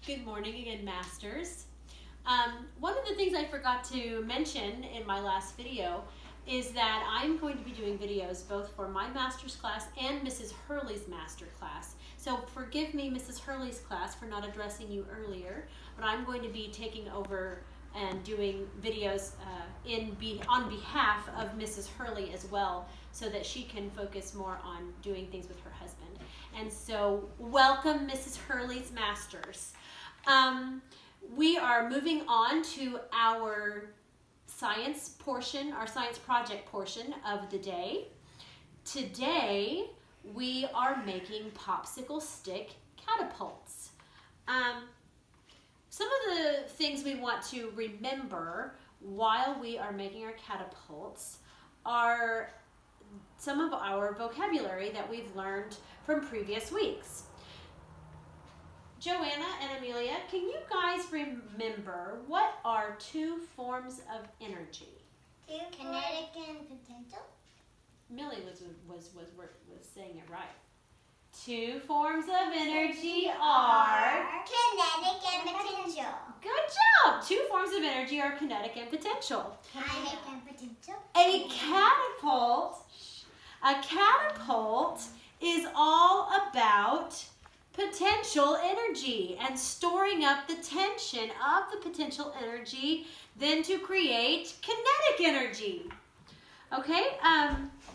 Good morning again, Masters. One of the things I forgot to mention in my last video is that I'm going to be doing videos both for my master's class and Mrs. Hurley's master class. So forgive me, Mrs. Hurley's class, for not addressing you earlier, but I'm going to be taking over and doing videos on behalf of Mrs. Hurley as well, so that she can focus more on doing things with her husband. And so welcome, Mrs. Hurley's Masters. We are moving on to our science portion, our science project portion of the day. Today, we are making popsicle stick catapults. Some of the things we want to remember while we are making our catapults are some of our vocabulary that we've learned from previous weeks. Joanna and Amelia, can you guys remember what are two forms of energy? Kinetic and potential. Millie was saying it right. Two forms of energy are kinetic and potential. Good job! Two forms of energy are kinetic and potential. Kinetic and potential. A catapult is all about potential energy and storing up the tension of the potential energy then to create kinetic energy. Okay,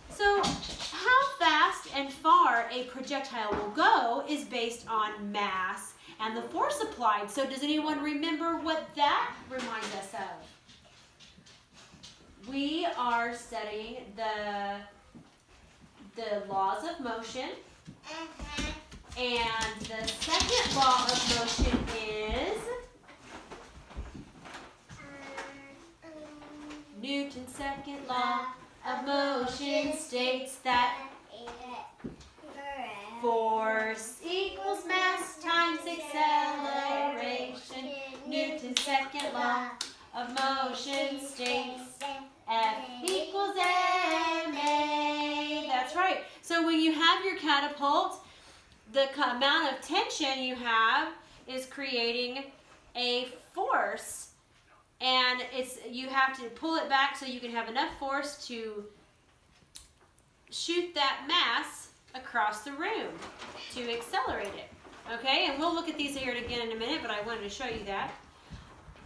so how fast and far a projectile will go is based on mass and the force applied. So does anyone remember what that reminds us of? We are studying the laws of motion. And the second law of motion is Newton's second law of motion states that force equals mass times acceleration. Newton's second law of motion states F equals ma. That's right. So when you have your catapult, the amount of tension you have is creating a force, and you have to pull it back so you can have enough force to shoot that mass across the room to accelerate it. Okay, and we'll look at these here again in a minute, but I wanted to show you that.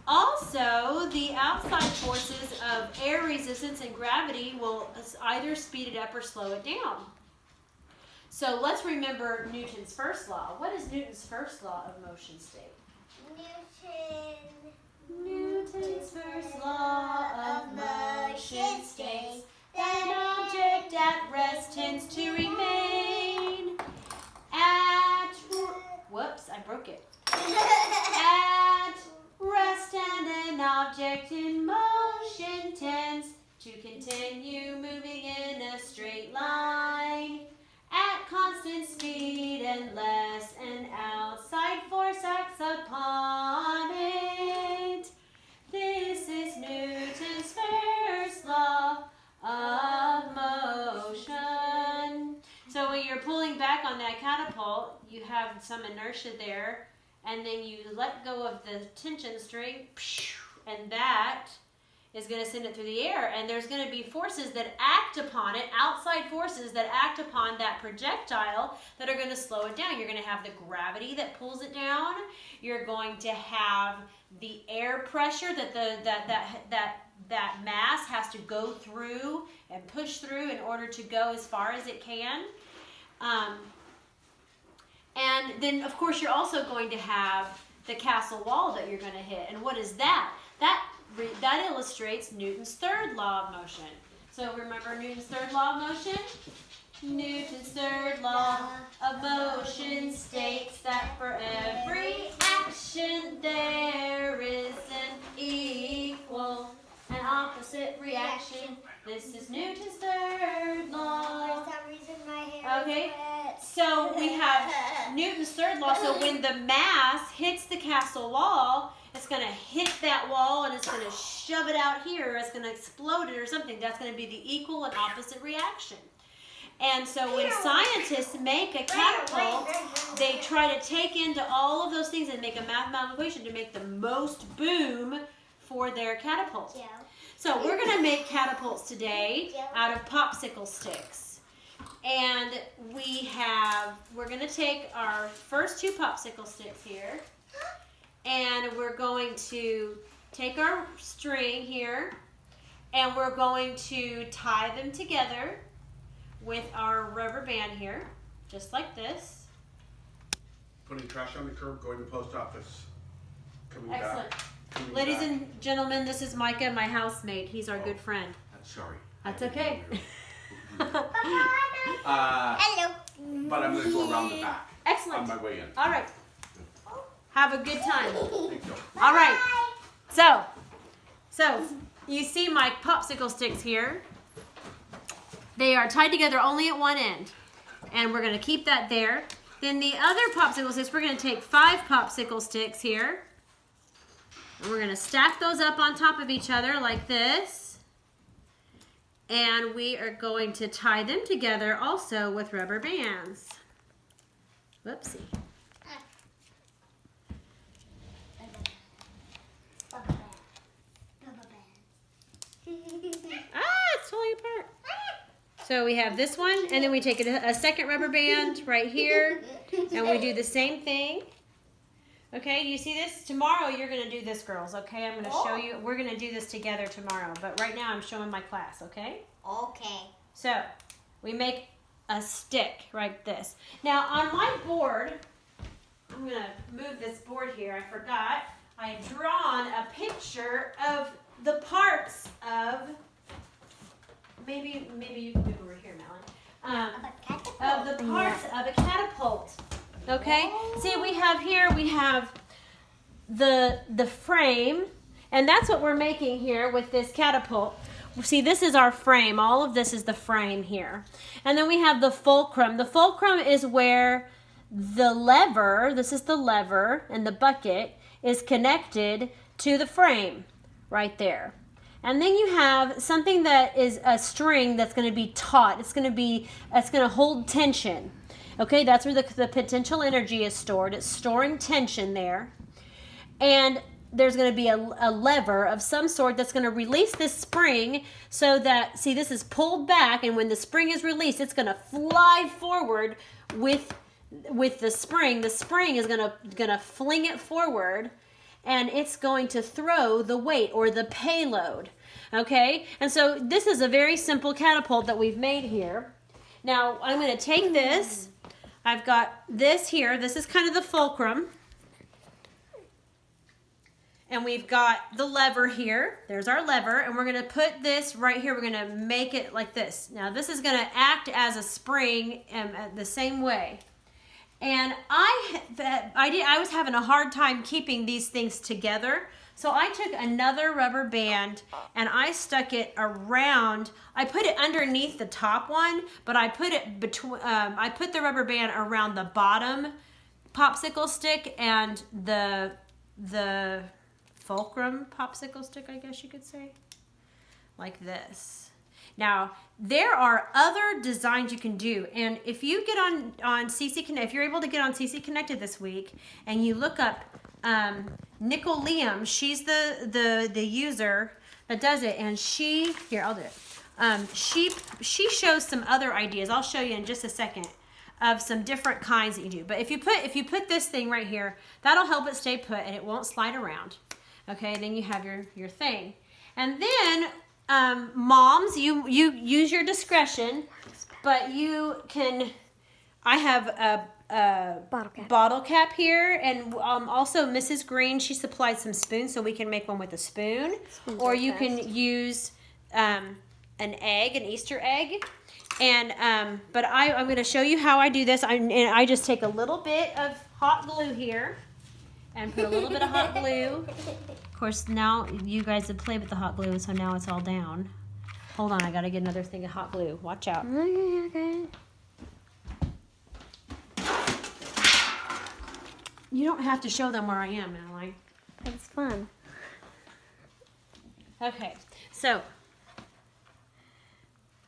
Also, the outside forces of air resistance and gravity will either speed it up or slow it down. So let's remember Newton's first law. What is Newton's first law of motion state? Newton's first law of motion states that an object at rest tends to remain at, whoops, I broke it. At rest, and an object in motion tends to continue moving in a straight line at constant speed unless an outside force acts upon it. This is Newton's first law of motion. So when you're pulling back on that catapult, you have some inertia there, and then you let go of the tension string, and that is going to send it through the air, and there's going to be forces that act upon it, outside forces that act upon that projectile that are going to slow it down. You're going to have the gravity that pulls it down. You're going to have the air pressure that that mass has to go through and push through in order to go as far as it can. And then, of course, you're also going to have the castle wall that you're going to hit. And what is that? That illustrates Newton's third law of motion. So remember Newton's third law of motion? Newton's third law of motion states that for every action there is an equal and opposite reaction. This is Newton's third law. For some reason my hair Okay, so we have Newton's third law. So when the mass hits the castle wall, it's going to hit that wall and it's going to shove it out here. It's going to explode it or something. That's going to be the equal and opposite reaction. And so when scientists make a catapult, they try to take into all of those things and make a mathematical equation to make the most boom for their catapult. So we're going to make catapults today out of popsicle sticks. And we're going to take our first 2 popsicle sticks here. And we're going to take our string here. And we're going to tie them together with our rubber band here, just like this. Putting trash on the curb, going to the post office. Coming Excellent. back. Coming Ladies back. and gentlemen, this is Micah, my housemate. He's our good friend. Sorry. That's okay. Hello. But I'm going to go around the back. Excellent. On my way in. All right. Have a good time. Thank you. All right. So you see my popsicle sticks here. They are tied together only at one end. And we're going to keep that there. Then the other popsicle sticks, we're going to take 5 popsicle sticks here. And we're going to stack those up on top of each other like this. And we are going to tie them together also with rubber bands. Whoopsie. It's falling apart. So we have this one, and then we take a second rubber band right here, and we do the same thing. Okay, do you see this? Tomorrow you're going to do this, girls, okay? I'm going to show you. We're going to do this together tomorrow, but right now I'm showing my class, okay? Okay. So we make a stick like this. Now on my board, I'm going to move this board here. I forgot. I had drawn a picture of the parts of, maybe you can move over here, Melanie, of the parts of a catapult. Okay, see we have the frame, and that's what we're making here with this catapult. See, this is our frame. All of this is the frame here. And then we have the fulcrum. The fulcrum is where the lever, this is the lever, and the bucket is connected to the frame right there. And then you have something that is a string that's going to be taut. It's going to hold tension. Okay, that's where the potential energy is stored. It's storing tension there. And there's going to be a lever of some sort that's going to release this spring so that, see, this is pulled back, and when the spring is released, it's going to fly forward with the spring. The spring is going to fling it forward, and it's going to throw the weight or the payload. Okay, and so this is a very simple catapult that we've made here. Now I'm going to take this. I've got this here. This is kind of the fulcrum. And we've got the lever here. There's our lever. And we're going to put this right here. We're going to make it like this. Now this is going to act as a spring the same way. And I was having a hard time keeping these things together. So I took another rubber band and I stuck it around. I put it underneath the top one, but I put it between. I put the rubber band around the bottom popsicle stick and the fulcrum popsicle stick, I guess you could say, like this. Now there are other designs you can do, and if you get on CC Connect, if you're able to get on CC Connected this week, and you look up Nicole Liam, she's the user that does it, and here I'll do it. She shows some other ideas. I'll show you in just a second of some different kinds that you do. But if you put this thing right here, that'll help it stay put and it won't slide around. Okay, and then you have your thing, and then moms, you use your discretion, but you can. I have a bottle cap here, and also Mrs. Green, she supplied some spoons, so we can make one with a spoon. Or you can use an egg, an Easter egg. And but I'm going to show you how I do this. And I just take a little bit of hot glue here and put a little bit of hot glue. Of course, now you guys have played with the hot glue, so now it's all down. Hold on, I got to get another thing of hot glue. Watch out. Okay. You don't have to show them where I am, Madeline. It's fun. Okay, so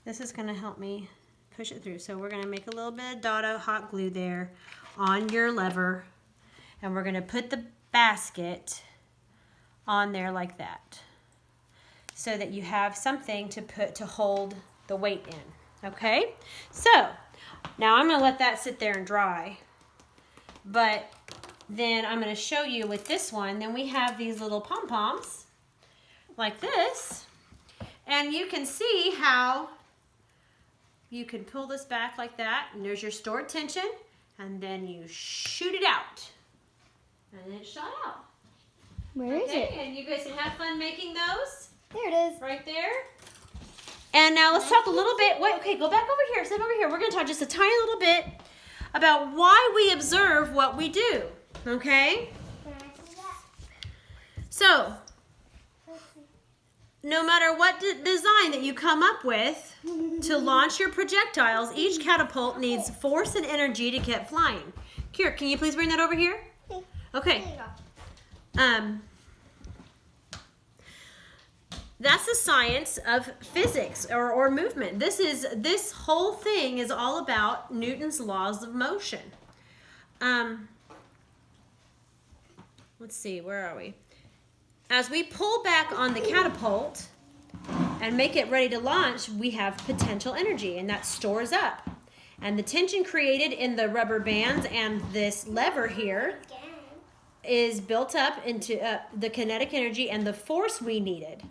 this is going to help me push it through. So we're going to make a little bit of dot of hot glue there on your lever. And we're going to put the basket on there like that, so that you have something to hold the weight in. Okay? So now I'm going to let that sit there and dry. But then I'm going to show you with this one. Then we have these little pom-poms like this. And you can see how you can pull this back like that. And there's your stored tension. And then you shoot it out. And it shot out. Where is it? And you guys can have fun making those. There it is. Right there. And now let's talk a little bit. Wait, okay, go back over here. Sit over here. We're going to talk just a tiny little bit about why we observe what we do. Okay? So, no matter what design that you come up with to launch your projectiles, each catapult needs force and energy to get flying. Kira, can you please bring that over here? Okay. That's the science of physics or movement. This whole thing is all about Newton's laws of motion. Let's see, where are we? As we pull back on the catapult and make it ready to launch, we have potential energy, and that stores up. And the tension created in the rubber bands and this lever here is built up into the kinetic energy and the force we needed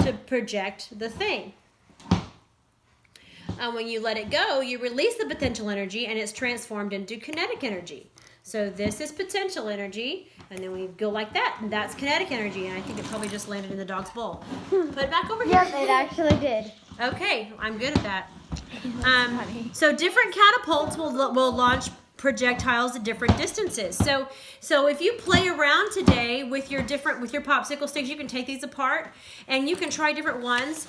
to project the thing. And when you let it go, you release the potential energy and it's transformed into kinetic energy. So this is potential energy, and then we go like that, and that's kinetic energy. And I think it probably just landed in the dog's bowl. Put it back over here. Yep, it actually did. Okay, I'm good at that. So different catapults will launch projectiles at different distances. So if you play around today with your popsicle sticks, you can take these apart and you can try different ones.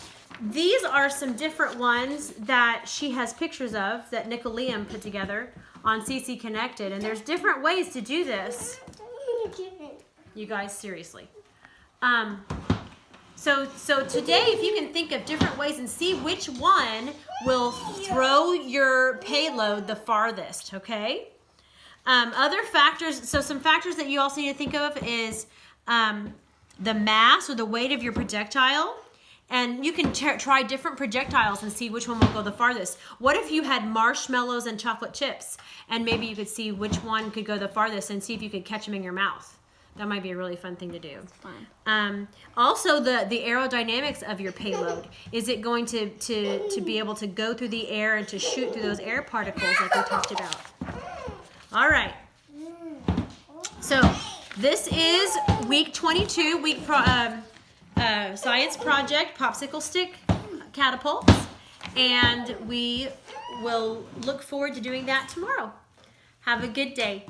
These are some different ones that she has pictures of that Nicole Liam put together on CC Connected, and there's different ways to do this. You guys, seriously. So today, if you can think of different ways and see which one will throw your payload the farthest, okay? Other factors, so some factors that you also need to think of is the mass or the weight of your projectile. And you can try different projectiles and see which one will go the farthest. What if you had marshmallows and chocolate chips? And maybe you could see which one could go the farthest and see if you could catch them in your mouth. That might be a really fun thing to do. Fun. Also, the aerodynamics of your payload. Is it going to be able to go through the air and to shoot through those air particles like we talked about? All right. So this is week 22, science project, popsicle stick catapults. And we will look forward to doing that tomorrow. Have a good day.